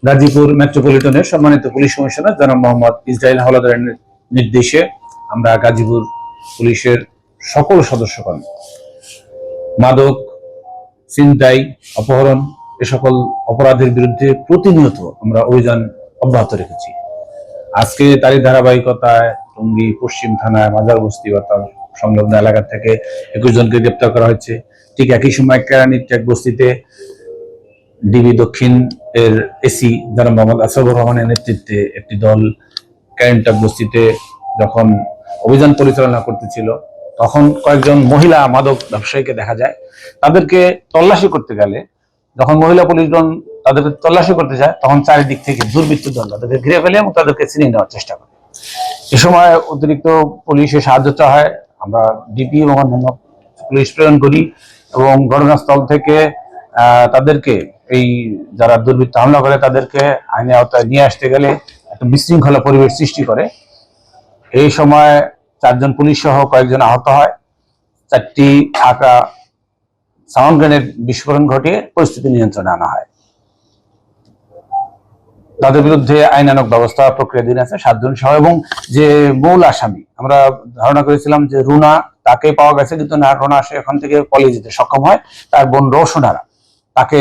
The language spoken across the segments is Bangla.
গাজীপুর মেট্রোপলিটনের সম্মানিত পুলিশ কমিশনার জনাব মোহাম্মদ ইসরাইল হাওলাদারের নির্দেশে আমরা গাজীপুর পুলিশের সকল সদস্যগণ মাদক, ছিনতাই, অপহরণ এ সকল অপরাধের বিরুদ্ধে প্রতিনিয়ত আমরা অভিযান অব্যাহত রেখেছি। আজকে তারই ধারাবাহিকতায় টঙ্গী পশ্চিম থানায় মাজার বস্তি বা তার সংলগ্ন এলাকা থেকে 21 জনকে গ্রেপ্তার করা হয়েছে। ঠিক একই সময় কেরানীর টেক বস্তিতে ডিবি দক্ষিণ এর এসি জনাব মোহাম্মদ আসাদুর রহমানের নেতৃত্বে একটি দল কেরানীর বস্তিতে যখন অভিযান পরিচালনা করতেছিল তখন কয়েকজন মহিলা মাদক ব্যবসায়ীকে দেখা যায়। তাদেরকে তল্লাশি করতে গেলে যখন মহিলা পুলিশগণ তাদেরকে তল্লাশি করতে যায় তখন চারিদিক থেকে দুর্বৃত্ত দল তাদেরকে ঘিরে ফেলে এবং তাদেরকে ছিনিয়ে নেওয়ার চেষ্টা করে। এ সময় অতিরিক্ত পুলিশের সাহায্য হয়। আমরা ডিপি এবং অন্যান্য পুলিশ প্রেরণ করি এবং ঘটনাস্থল থেকে তাদেরকে এই যারা দুর্বৃত্ত হামলা করে তাদেরকে আইনের আওতায় নিয়ে আসতে গেলে একটা বিশৃঙ্খলা পরিবেশ সৃষ্টি করে। এই সময় 4 জন পুলিশ সহ কয়েকজন আহত হয়। 4টি ফাঁকা সাউন্ড গ্রেনেড বিস্ফোরণ ঘটিয়ে পরিস্থিতি নিয়ন্ত্রণে আনা হয়। তাদের বিরুদ্ধে আইনানুগ ব্যবস্থা প্রক্রিয়াধীন আছে 7 জন সহ, এবং যে মূল আসামি আমরা ধারণা করেছিলাম যে রুনা, তাকে পাওয়া গেছে, কিন্তু না, রুনা সে এখান থেকে পালিয়ে যেতে সক্ষম হয়। তার বোন রওশনারা তাকে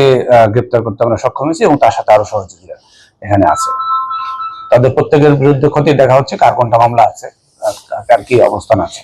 গ্রেপ্তার করতে আমরা সক্ষম হয়েছি এবং তার সাথে আরো সহযোগীরা এখানে আছে। তাদের প্রত্যেকের বিরুদ্ধে খতিয়ে দেখা হচ্ছে কার কোনটা মামলা আছে, কার কি অবস্থান আছে।